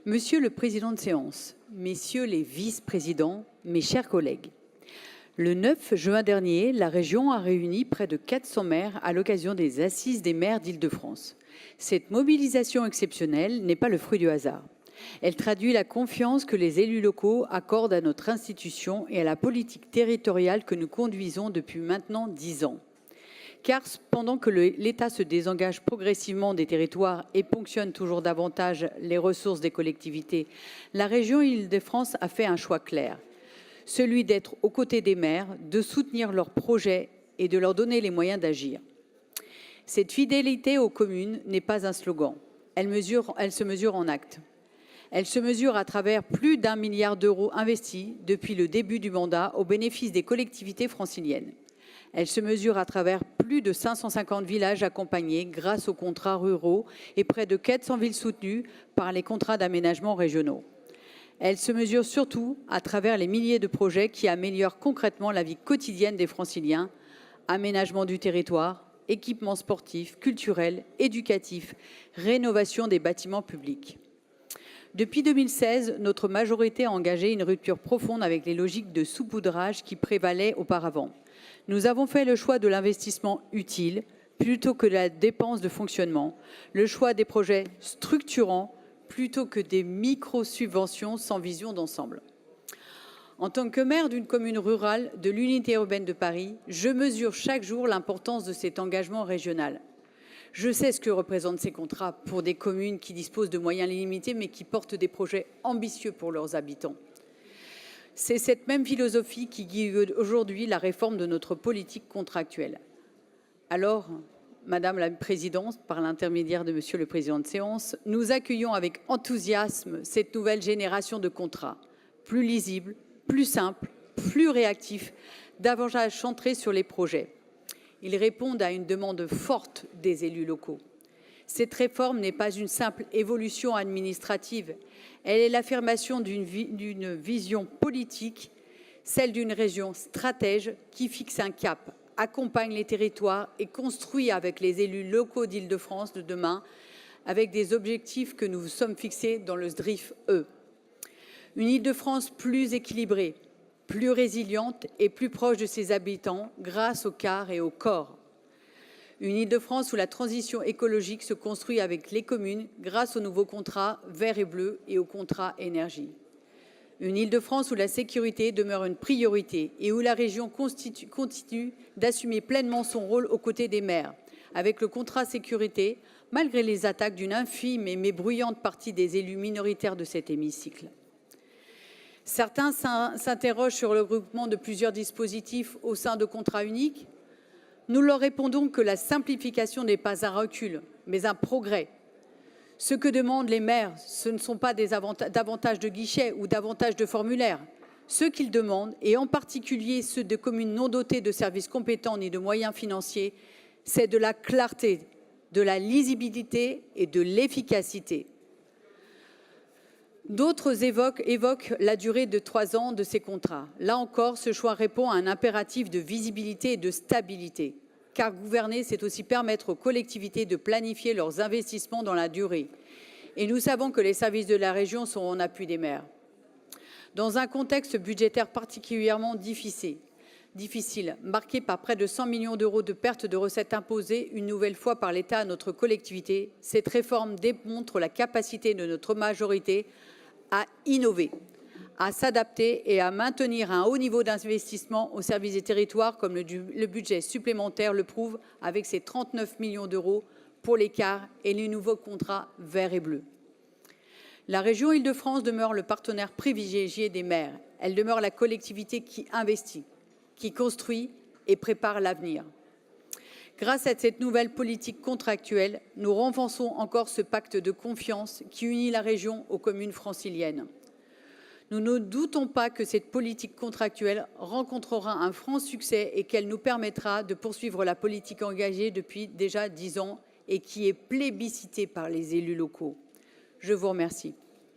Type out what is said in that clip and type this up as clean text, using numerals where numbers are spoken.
Monsieur le président de séance, messieurs les vice-présidents, mes chers collègues, le 9 juin dernier, la région a réuni près de 400 maires à l'occasion des Assises des maires d'Île-de-France. Cette mobilisation exceptionnelle n'est pas le fruit du hasard. Elle traduit la confiance que les élus locaux accordent à notre institution et à la politique territoriale que nous conduisons depuis maintenant 10 ans. Car pendant que l'État se désengage progressivement des territoires et ponctionne toujours davantage les ressources des collectivités, la région Île-de-France a fait un choix clair, celui d'être aux côtés des maires, de soutenir leurs projets et de leur donner les moyens d'agir. Cette fidélité aux communes n'est pas un slogan, elle se mesure en actes. Elle se mesure à travers plus d'1 milliard d'euros investis depuis le début du mandat au bénéfice des collectivités franciliennes. Elle se mesure à travers plus de 550 villages accompagnés grâce aux contrats ruraux et près de 400 villes soutenues par les contrats d'aménagement régionaux. Elle se mesure surtout à travers les milliers de projets qui améliorent concrètement la vie quotidienne des franciliens, aménagement du territoire, équipements sportifs, culturels, éducatifs, rénovation des bâtiments publics. Depuis 2016, notre majorité a engagé une rupture profonde avec les logiques de saupoudrage qui prévalaient auparavant. Nous avons fait le choix de l'investissement utile plutôt que de la dépense de fonctionnement, le choix des projets structurants plutôt que des micro-subventions sans vision d'ensemble. En tant que maire d'une commune rurale de l'unité urbaine de Paris, je mesure chaque jour l'importance de cet engagement régional. Je sais ce que représentent ces contrats pour des communes qui disposent de moyens limités mais qui portent des projets ambitieux pour leurs habitants. C'est cette même philosophie qui guide aujourd'hui la réforme de notre politique contractuelle. Alors, Madame la Présidente, par l'intermédiaire de Monsieur le Président de séance, nous accueillons avec enthousiasme cette nouvelle génération de contrats, plus lisibles, plus simples, plus réactifs, davantage centrés sur les projets. Ils répondent à une demande forte des élus locaux. Cette réforme n'est pas une simple évolution administrative, elle est l'affirmation d'une vision politique, celle d'une région stratège qui fixe un cap, accompagne les territoires et construit avec les élus locaux d'Île-de-France de demain, avec des objectifs que nous sommes fixés dans le SDRIF-E. Une Île-de-France plus équilibrée, plus résiliente et plus proche de ses habitants grâce au quart et au corps. Une Île-de-France où la transition écologique se construit avec les communes grâce aux nouveaux contrats vert et bleu et aux contrats énergie. Une Île-de-France où la sécurité demeure une priorité et où la région continue d'assumer pleinement son rôle aux côtés des maires, avec le contrat sécurité, malgré les attaques d'une infime mais bruyante partie des élus minoritaires de cet hémicycle. Certains s'interrogent sur le regroupement de plusieurs dispositifs au sein de contrats uniques. Nous leur répondons que la simplification n'est pas un recul, mais un progrès. Ce que demandent les maires, ce ne sont pas davantage de guichets ou davantage de formulaires. Ce qu'ils demandent, et en particulier ceux de communes non dotées de services compétents ni de moyens financiers, c'est de la clarté, de la lisibilité et de l'efficacité. D'autres évoquent la durée de 3 ans de ces contrats. Là encore, ce choix répond à un impératif de visibilité et de stabilité. Car gouverner, c'est aussi permettre aux collectivités de planifier leurs investissements dans la durée. Et nous savons que les services de la région sont en appui des maires. Dans un contexte budgétaire particulièrement difficile, marqué par près de 100 millions d'euros de pertes de recettes imposées une nouvelle fois par l'État à notre collectivité, cette réforme démontre la capacité de notre majorité à innover, à s'adapter et à maintenir un haut niveau d'investissement au service des territoires, comme le budget supplémentaire le prouve avec ses 39 millions d'euros pour les cars et les nouveaux contrats vert et bleu. La région Île-de-France demeure le partenaire privilégié des maires. Elle demeure la collectivité qui investit, qui construit et prépare l'avenir. Grâce à cette nouvelle politique contractuelle, nous renforçons encore ce pacte de confiance qui unit la région aux communes franciliennes. Nous ne doutons pas que cette politique contractuelle rencontrera un franc succès et qu'elle nous permettra de poursuivre la politique engagée depuis déjà 10 ans et qui est plébiscitée par les élus locaux. Je vous remercie.